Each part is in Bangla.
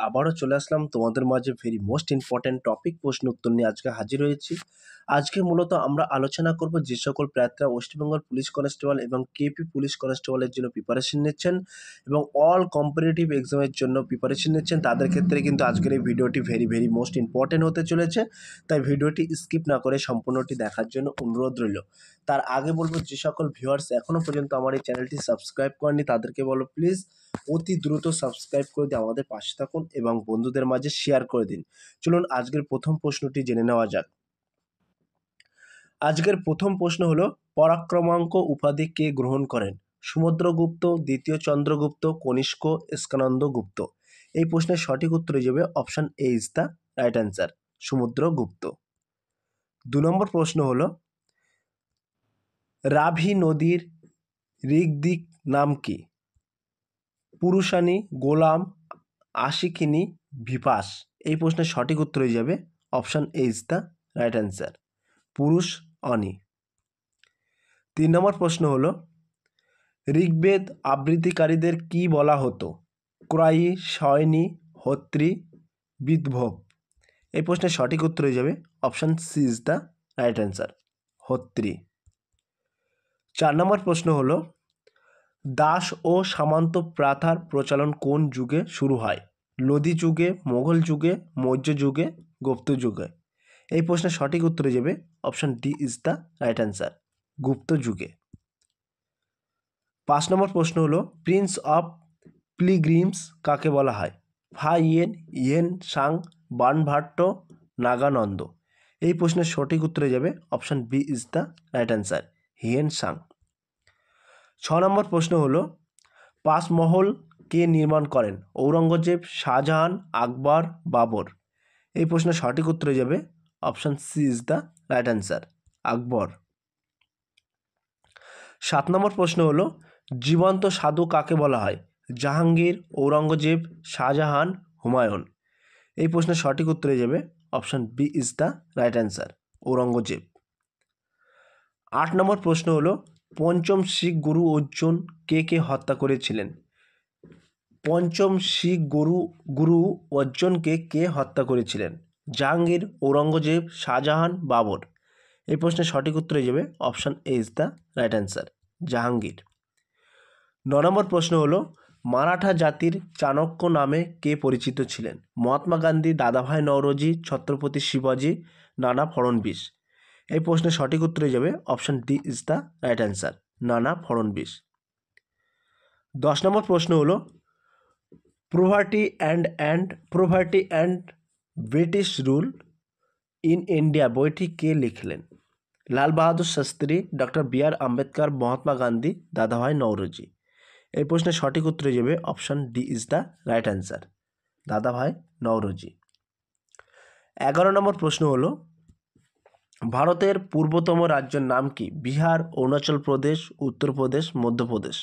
আবারও চলে আসলাম তোমাদের মাঝে ভেরি মোস্ট ইম্পর্ট্যান্ট টপিক প্রশ্ন উত্তর নিয়ে আজকে হাজির হয়েছি। আজকে মূলত আমরা আলোচনা করব যে সকল প্রার্থীরা ওয়েস্টবেঙ্গল পুলিশ কনস্টেবল এবং কেপি পুলিশ কনস্টেবলের জন্য প্রিপারেশন নিচ্ছেন এবং অল কম্পিটিটিভ এক্সামের জন্য প্রিপারেশন নিচ্ছেন, তাদের ক্ষেত্রে কিন্তু আজকের এই ভিডিওটি ভেরি মোস্ট ইম্পর্ট্যান্ট হতে চলেছে। তাই ভিডিওটি স্কিপ না করে সম্পূর্ণটি দেখার জন্য অনুরোধ রইল। তার আগে বলবো, যে সকল ভিউয়ার্স এখনও পর্যন্ত আমার এই চ্যানেলটি সাবস্ক্রাইব করেনি তাদেরকে বলো প্লিজ অতি দ্রুত সাবস্ক্রাইব করে দিয়ে আমাদের পাশে থাকুন এবং বন্ধুদের মাঝে শেয়ার করে দিন। চলুন আজকের প্রথম প্রশ্নটি জেনে নেওয়া যাক। আজকের প্রথম প্রশ্ন হলো, পরাক্রমাঙ্ক উপাধি কে গ্রহণ করেন? সমুদ্রগুপ্ত, দ্বিতীয় চন্দ্রগুপ্ত, কনিষ্ক, স্কন্দন গুপ্ত। এই প্রশ্নের সঠিক উত্তর হয়ে যাবে option A is the right answer, Samudragupta. 2 নম্বর প্রশ্ন হলো, রাভি নদীর ঋগ্দিক নাম কি? পুরুষানি, গোলাম, আশিকিনি, বিপাস। এই প্রশ্নের সঠিক উত্তর হয়ে যাবে option A is the right answer, পুরুষ অনি। 3 নম্বর প্রশ্ন হলো, ঋগ্বেদ আবৃত্তিকারীদের কি বলা হতো? ক্রয়ী, সয়নী, হোত্রী, বিদ্ভব। এই প্রশ্নের সঠিক উত্তর হয়ে যাবে option C is the right answer, হোত্রী। 4 নম্বর প্রশ্ন হলো, দাস ও সামন্ত প্রথার প্রচলন কোন যুগে শুরু হয়? লোধি যুগে, মোগল যুগে, মৌর্য যুগে, গুপ্ত যুগে। এই প্রশ্নের সঠিক উত্তর হয়ে যাবে option D is the right answer, Gupta যুগে। 5 নম্বর প্রশ্ন হলো, প্রিন্স অফ পিলগ্রিমস কাকে বলা হয়? Fahien, Hiuen Tsang, Banabhatta, Nagananda. এই প্রশ্নের সঠিক উত্তর হয়ে যাবে option B is the right answer, Hiuen Tsang. 6 নম্বর প্রশ্ন হলো, পাঁচমহল কে নির্মাণ করেন? ঔরঙ্গজেব, শাহজাহান, আকবর, বাবর। এই প্রশ্নের সঠিক উত্তর হয়ে যাবে option C is the right answer, Akbar. 7 নম্বর প্রশ্ন হলো, জীবন্ত সাধু কাকে বলা হয়? জাহাঙ্গীর, ঔরঙ্গজেব, শাহজাহান, হুমায়ুন। এই প্রশ্নের সঠিক উত্তর হয়ে যাবে option B is the right answer, Aurangzeb. 8 নম্বর প্রশ্ন হলো, পঞ্চম শিখ গুরু অর্জুন কে হত্যা করেছিলেন? পঞ্চম শিখ গুরু অর্জুনকে কে হত্যা করেছিলেন? জাহাঙ্গীর, ঔরঙ্গজেব, শাহজাহান, বাবর। এই প্রশ্নের সঠিক উত্তর হয়ে যাবে option A is the right answer, Jahangir. 9 নম্বর প্রশ্ন হলো, মারাঠা জাতির চাণক্য নামে কে পরিচিত ছিলেন? মহাত্মা গান্ধী, দাদাভাই নওরোজি, ছত্রপতি শিবাজি, নানা ফড়নবিস। এই প্রশ্নের সঠিক উত্তর হয়ে যাবে option D is the right answer, নানা ফড়নবিস। 10 নম্বর প্রশ্ন হলো, poverty and British rule in India বইটি কে লিখলেন? লাল বাহাদুর শাস্ত্রী, ডক্টর বি আর আম্বেদকর, মহাত্মা গান্ধী, দাদাভাই নওরোজি। এই প্রশ্নের সঠিক উত্তর হয়ে যাবে option D is the right answer, দাদাভাই নওরোজি। 11 নম্বর প্রশ্ন হলো, ভারতের পূর্বতম রাজ্যের নাম কি? বিহার, অরুণাচল প্রদেশ, উত্তরপ্রদেশ, মধ্যপ্রদেশ।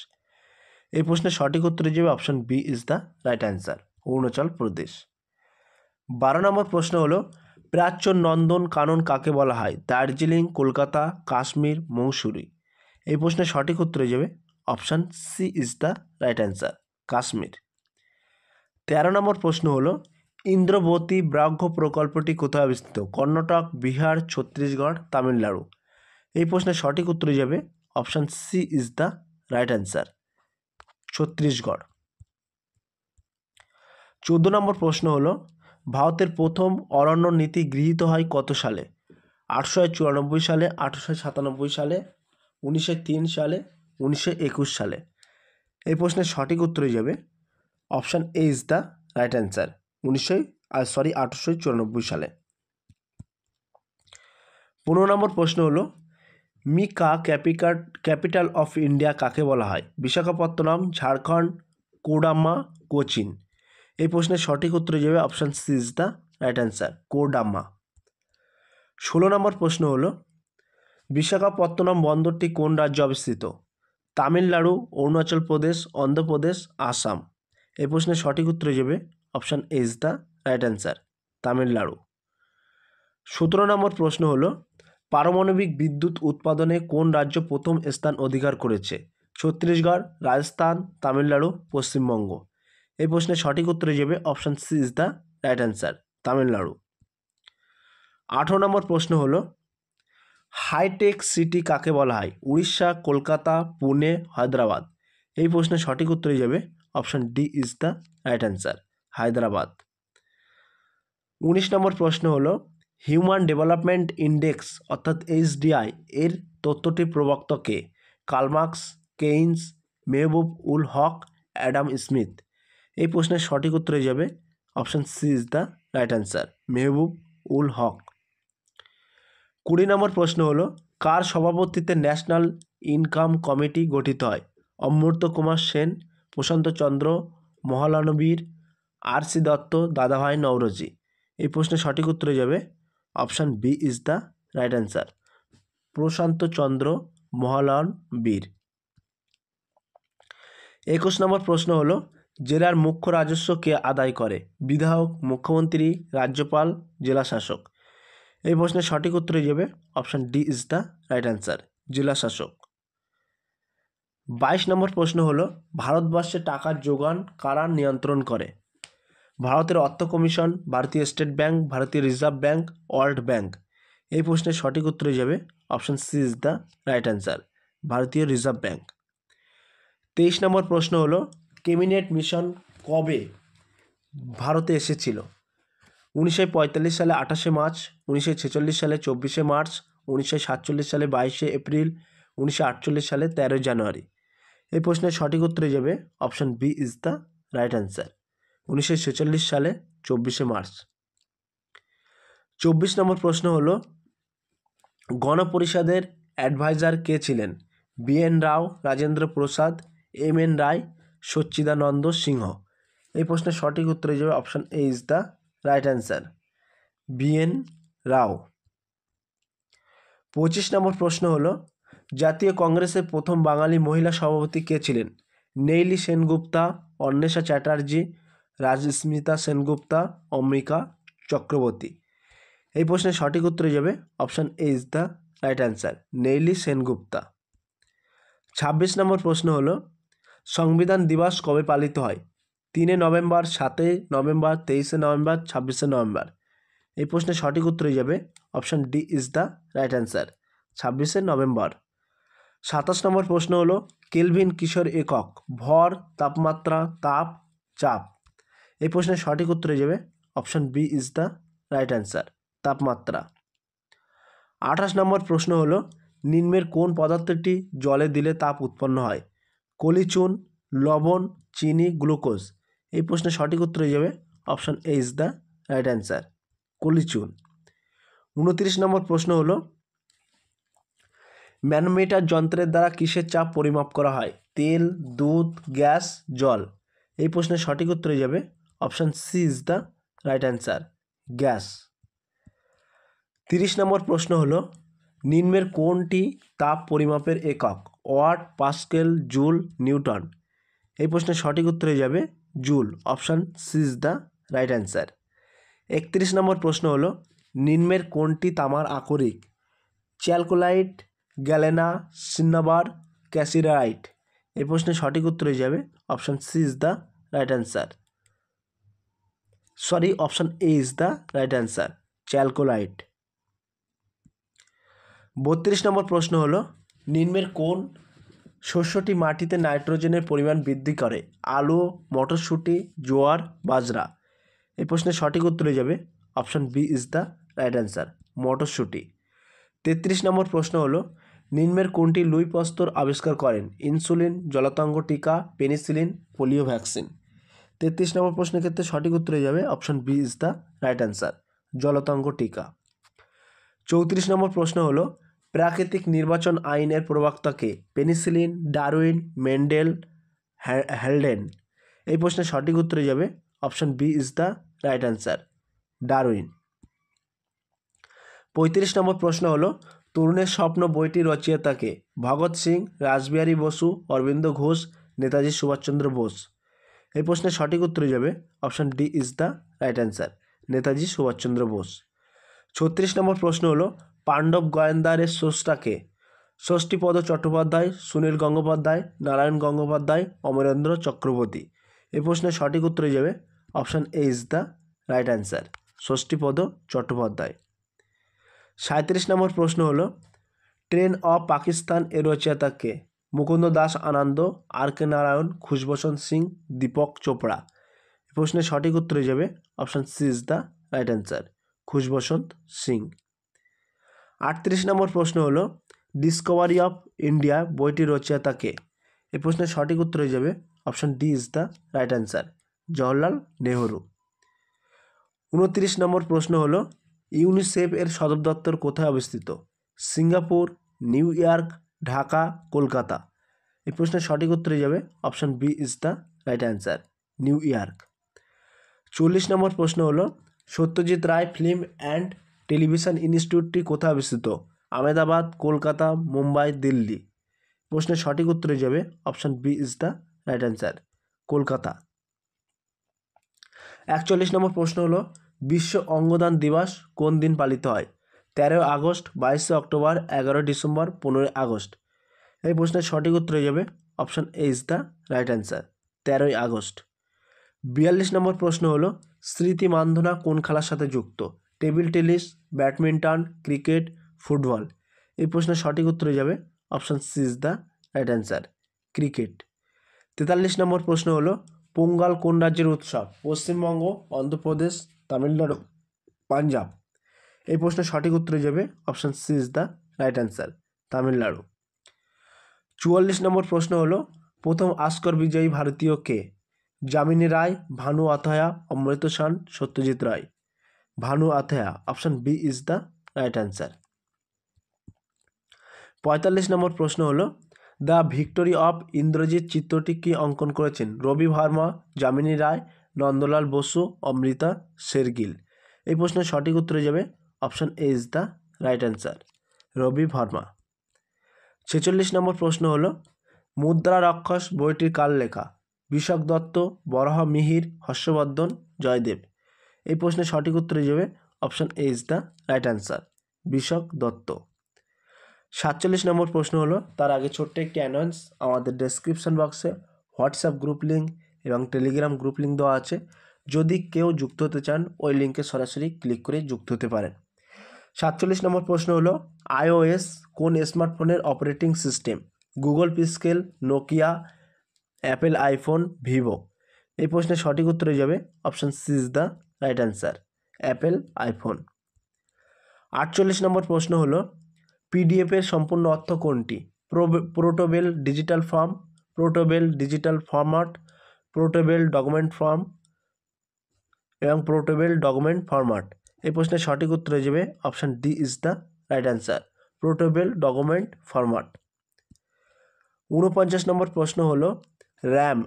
এই প্রশ্নের সঠিক উত্তর হয়ে যাবে option B is the right answer, Arunachal Pradesh. 12 নম্বর প্রশ্ন হলো, প্রাচ্য নন্দন কানন কাকে বলা হয়? দার্জিলিং, কলকাতা, কাশ্মীর, মৌসুরি। এই প্রশ্নের সঠিক উত্তর হয়ে যাবে option C is the right answer, Kashmir. 13 নম্বর প্রশ্ন হলো, ইন্দ্রবতী ব্যাঘ্র প্রকল্পটি কোথায় অবস্থিত? কর্ণাটক, বিহার, ছত্তিশগড়, তামিলনাড়ু। এই প্রশ্নের সঠিক উত্তর হয়ে যাবে option C is the right answer, Chhattisgarh. 14 নম্বর প্রশ্ন হলো, ভারতের প্রথম অরণ্য নীতি গৃহীত হয় কত সালে? 1894 সালে, 1897 সালে, 1903 সালে, 1921 সালে। এই প্রশ্নের সঠিক উত্তর হয়ে যাবে option A is the right answer, 1894 সালে। 15 নম্বর প্রশ্ন হলো, মিকা ক্যাপিটাল অফ ইন্ডিয়া কাকে বলা হয়? বিশাখাপত্তনম, ঝাড়খণ্ড, কোডাম্মা, কোচিন। এই প্রশ্নের সঠিক উত্তর হয়ে যাবে option C is the right answer, Kodamma. 16 নম্বর প্রশ্ন হলো, বিশাখাপত্তনম বন্দরটি কোন রাজ্যে অবস্থিত? তামিলনাড়ু, অরুণাচল প্রদেশ, অন্ধ্রপ্রদেশ, আসাম। এই প্রশ্নের সঠিক উত্তর হয়ে যাবে option A is the right answer, Tamil Nadu. 17 নম্বর প্রশ্ন হলো, পারমাণবিক বিদ্যুৎ উৎপাদনে কোন রাজ্য প্রথম স্থান অধিকার করেছে? ছত্তিশগড়, রাজস্থান, তামিলনাড়ু, পশ্চিমবঙ্গ। এই প্রশ্নের সঠিক উত্তর হয়ে যাবে option C is the right answer, Tamil Nadu. 18 নম্বর প্রশ্ন হলো হাইটেক সিটি কাকে বলা হয়? উড়িষ্যা, কলকাতা, পুনে, হায়দ্রাবাদ। এই প্রশ্নের সঠিক উত্তর হয়ে যাবে option D is the right answer, Hyderabad. 19 নম্বর প্রশ্ন হলো হিউম্যান ডেভেলপমেন্ট ইন্ডেক্স অর্থাৎ HDI এর তত্ত্বটির প্রবক্তা কে? Karl Marx, Keynes, Mahbub ul Haq, Adam Smith. এই প্রশ্নের সঠিক উত্তর হয়ে যাবে option C is the right answer, Mahbub ul Haq. 20 নম্বর প্রশ্ন হলো কার সভাপতিত্বে ন্যাশনাল ইনকাম কমিটি গঠিত হয়? অমূর্ত কুমার সেন, প্রশান্ত চন্দ্র মহলানবীর, RC দত্ত, দাদাভাই নওরোজি। এই প্রশ্নের সঠিক উত্তর হয়ে যাবে option B is the right answer, Prashanta Chandra মহলানবীর। 21 নম্বর প্রশ্ন হলো জেলার মুখ্য রাজস্ব কে আদায় করে? বিধায়ক, মুখ্যমন্ত্রী, রাজ্যপাল, জেলা শাসক। এই প্রশ্নের সঠিক উত্তর হয়ে যাবে option D is the right answer, জেলা শাসক। 22 নম্বর প্রশ্ন হলো ভারতবর্ষে টাকার যোগান কারা নিয়ন্ত্রণ করে? ভারতের অর্থ কমিশন, ভারতীয় স্টেট ব্যাংক, ভারতীয় রিজার্ভ ব্যাংক, ওয়ার্ল্ড ব্যাংক। এই প্রশ্নের সঠিক উত্তর হয়ে যাবে option C is the right answer, ভারতীয় রিজার্ভ ব্যাংক। 23 নম্বর প্রশ্ন হলো ক্যাবিনেট মিশন কবে ভারতে এসেছিল? 1945 সালে 28শে মার্চ, 1946 সালে 24শে মার্চ, 1947 সালে 22শে এপ্রিল, 1948 সালে 13 জানুয়ারি। এই প্রশ্নের সঠিক উত্তর হয়ে যাবে option B is the right answer, 1946 সালে 24শে মার্চ। 24 নম্বর প্রশ্ন হলো গণপরিষদের অ্যাডভাইজার কে ছিলেন? BN রাও, রাজেন্দ্র প্রসাদ, MN রায়, সচ্চিদানন্দ সিংহ। এই প্রশ্নের সঠিক উত্তর হয়ে যাবে option A is the right answer, BN রাও। 25 নম্বর প্রশ্ন হলো জাতীয় কংগ্রেসের প্রথম বাঙালি মহিলা সভাপতি কে ছিলেন? নেইলি সেনগুপ্তা, অন্বেষা চ্যাটার্জি, রাজস্মিতা সেনগুপ্তা, অম্বিকা চক্রবর্তী। এই প্রশ্নের সঠিক উত্তর হয়ে যাবে option A is the right answer, Nellie Sengupta. 26 নম্বর প্রশ্ন হলো সংবিধান দিবস কবে পালিত হয়? 3 নভেম্বর, 7 নভেম্বর, 23 নভেম্বর, 26 নভেম্বর। এই প্রশ্নের সঠিক উত্তর হয়ে যাবে option D is the right answer, 26 November. 27 নম্বর প্রশ্ন হলো কেলভিন কিসের একক? ভর, তাপমাত্রা, তাপ, চাপ। এই প্রশ্নের সঠিক উত্তর হয়ে যাবে option B is the right answer, তাপমাত্রা। 28 নম্বর প্রশ্ন হলো নিম্নের কোন পদার্থটি জলে দিলে তাপ উৎপন্ন হয়? কলিচুন, লবণ, চিনি, গ্লুকোজ। এই প্রশ্নের সঠিক উত্তর হয়ে যাবে option A is the right answer, কলিচুন। 29 নম্বর প্রশ্ন হলো ম্যানোমিটার যন্ত্রের দ্বারা কিসের চাপ পরিমাপ করা হয়? তেল, দুধ, গ্যাস, জল। এই প্রশ্নের সঠিক উত্তর হয়ে যাবে option C is the right answer, gas. 30 নম্বর প্রশ্ন হলো নিম্নের কোনটি তাপ পরিমাপের একক? Watt, pascal, joule, newton. এই প্রশ্নের সঠিক উত্তর হয়ে যাবে joule, option C is the right answer. 31 নম্বর প্রশ্ন হলো নিম্নের কোনটি তামার আকরিক? Chalcolite, galena, cinnabar, cassiterite. এই প্রশ্নের সঠিক উত্তর হয়ে যাবে option C is the right answer, option A is the right answer, chalcolite. 32 নম্বর প্রশ্ন হলো নিম্নের কোন শস্যটি মাটিতে নাইট্রোজেনের পরিমাণ বৃদ্ধি করে? আলু, মটরশুঁটি, জোয়ার, বাজরা। এই প্রশ্নের সঠিক উত্তর হয়ে যাবে option B is the right answer, মটরশুঁটি। 33 নম্বর প্রশ্ন হলো নিম্নের কোনটি লুই পাস্তুর আবিষ্কার করেন? ইনসুলিন, জলাতঙ্ক টিকা, পেনিসিলিন, পোলিও ভ্যাকসিন। 33 নম্বর প্রশ্নের ক্ষেত্রে সঠিক উত্তর হয়ে যাবে option B is the right answer, জলাতঙ্ক টিকা। 34 নম্বর প্রশ্ন হলো প্রাকৃতিক নির্বাচন আইনের প্রবক্তা কে? Penicillin, Darwin, Mendel, Haldane. এই প্রশ্নের সঠিক উত্তর হয়ে যাবে option B is the right answer, Darwin. 35 নম্বর প্রশ্ন হলো তরুণের স্বপ্ন বইটি রচয়িতা কে? ভগৎ সিং, রাসবিহারী বসু, অরবিন্দ ঘোষ, নেতাজি সুভাষচন্দ্র বোস। এই প্রশ্নের সঠিক উত্তর হয়ে যাবে option D is the right answer, Netaji Subhash Chandra Bose. 36 নম্বর প্রশ্ন হলো পাণ্ডব গোয়েন্দারের স্রষ্টা কে? ষষ্ঠীপদ চট্টোপাধ্যায়, সুনীল গঙ্গোপাধ্যায়, নারায়ণ গঙ্গোপাধ্যায়, অমরেন্দ্র চক্রবর্তী। এই প্রশ্নের সঠিক উত্তরে যাবে option A is the right answer, Shashthipada Chattopadhyay. 37 নম্বর প্রশ্ন হলো ট্রেন অফ পাকিস্তান এর রচয়িতা কে? মুকুন্দ দাস আনন্দ, আর কে নারায়ণ, খুশবসন্ত সিং, দীপক চোপড়া। এই প্রশ্নের সঠিক উত্তরে যাবে option C is the right answer, Khushwant Singh. 38 নম্বর প্রশ্ন হলো ডিসকভারি অফ ইন্ডিয়া বইটির রচয়িতা কে? এই প্রশ্নের সঠিক উত্তরে যাবে option D is the right answer, Jawaharlal Nehru. 29 নম্বর প্রশ্ন হলো ইউনিসেফ এর সদর দপ্তর কোথায় অবস্থিত? Singapore, New York, Dhaka, Kolkata. এই প্রশ্নের সঠিক উত্তরে যাবে option B is the right answer, New York. 40 নম্বর প্রশ্ন হলো Satyajit Ray film and television ইনস্টিটিউটটি কোথায় অবস্থিত? আহমেদাবাদ, কলকাতা, মুম্বাই, দিল্লি। প্রশ্নের সঠিক উত্তরে যাবে option B is the right answer, Kolkata. 41 নম্বর প্রশ্ন হলো বিশ্ব অঙ্গদান দিবস কোন দিন পালিত হয়? 13 আগস্ট, 22 অক্টোবর, 11 ডিসেম্বর, 15 আগস্ট। এই প্রশ্নের সঠিক উত্তরে যাবে option A is the right answer, 13 August. 42 নম্বর প্রশ্ন হলো স্মৃতি মান্ধনা কোন খেলার সাথে যুক্ত? Table tennis, badminton, cricket, football. এই প্রশ্নের সঠিক উত্তরে যাবে option C is the right answer, cricket. 43 নম্বর প্রশ্ন হলো পোঙ্গল কোন রাজ্যের উৎসব? পশ্চিমবঙ্গ, অন্ধ্রপ্রদেশ, তামিলনাড়ু, পাঞ্জাব। এই প্রশ্নের সঠিক উত্তরে যাবে option C is the right answer, Tamil Nadu. 44 নম্বর প্রশ্ন হলো প্রথম অস্কার বিজয়ী ভারতীয় কে? Jamini Roy, Bhanu Athaiya, Amrit Sen, Satyajit Ray. Bhanu Athaiya, option B is the right answer. 45 নম্বর প্রশ্ন হলো দ্য ভিক্টোরি অফ ইন্দ্রজিৎ চিত্রটি কি অঙ্কন করেছেন? রবি ভার্মা, যামিনী রায়, নন্দলাল বসু, অমৃতা শেরগিল। এই প্রশ্নের সঠিক উত্তরে যাবে option A is the right answer, Ravi Varma. 46 নম্বর প্রশ্ন হলো মুদ্রা রাক্ষস বইটির কার লেখা? বিশক দত্ত, বরাহ মিহির, হর্ষবর্ধন, জয়দেব। এই প্রশ্নের সঠিক উত্তরে যাবে option A is the right answer, Vishakh Datta. 47 নম্বর প্রশ্ন হলো তার আগে ছোট্ট একটি অ্যানাউন্স, আমাদের ডেসক্রিপশন বক্সে হোয়াটসঅ্যাপ গ্রুপ লিঙ্ক এবং টেলিগ্রাম গ্রুপ লিঙ্ক দেওয়া আছে। যদি কেউ যুক্ত হতে চান ওই লিঙ্কে সরাসরি ক্লিক করে যুক্ত হতে পারেন। 47 নম্বর প্রশ্ন হলো iOS কোন স্মার্টফোনের operating system? Google Pixel, Nokia, Apple iPhone, Vivo. এই প্রশ্নের সঠিক উত্তরে যাবে option C is the right answer, Apple iPhone. 48 নম্বর প্রশ্ন হলো পিডিএফ এর সম্পূর্ণ অর্থ কোনটি? Portable digital form, portable digital format, portable document form এবং পোর্টেবল ডকুমেন্ট ফরম্যাট। এই প্রশ্নের সঠিক উত্তরে যাবে option D is the right answer, portable document format. 49 নম্বর প্রশ্ন হলো RAM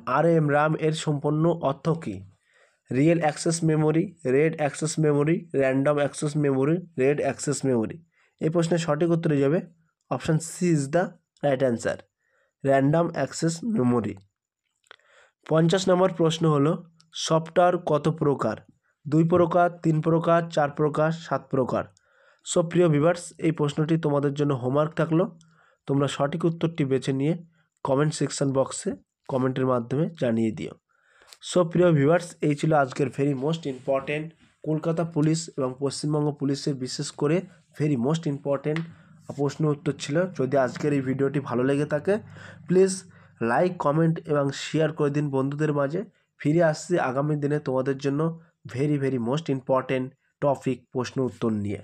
এর সম্পূর্ণ অর্থ কী? Real access memory, red access memory, random access memory, red access memory. এই প্রশ্নের সঠিক উত্তরে যাবে option C is the right answer, random access memory. 50 নম্বর প্রশ্ন হলো সফটওয়্যার কত প্রকার? 2 প্রকার, 3 প্রকার, 4 প্রকার, 7 প্রকার। সো প্রিয় ভিউয়ার্স, এই প্রশ্নটি তোমাদের জন্য হোমওয়ার্ক থাকলো, তোমরা সঠিক উত্তরটি বেছে নিয়ে কমেন্ট সেকশন বক্সে কমেন্টের মাধ্যমে জানিয়ে দিও। সো প্রিয় ভিউয়ার্স, এই ছিল আজকের very most important Kolkata police এবং পশ্চিমবঙ্গ পুলিশের বিশেষ করে ভেরি মোস্ট ইম্পর্টেন্ট প্রশ্ন উত্তর ছিল। যদি আজকের এই ভিডিওটি ভালো লেগে থাকে প্লিজ লাইক, কমেন্ট এবং শেয়ার করে দিন বন্ধুদের মাঝে। ফিরে আসছি আগামী দিনে তোমাদের জন্য ভেরি মোস্ট ইম্পর্টেন্ট টপিক প্রশ্ন উত্তর নিয়ে।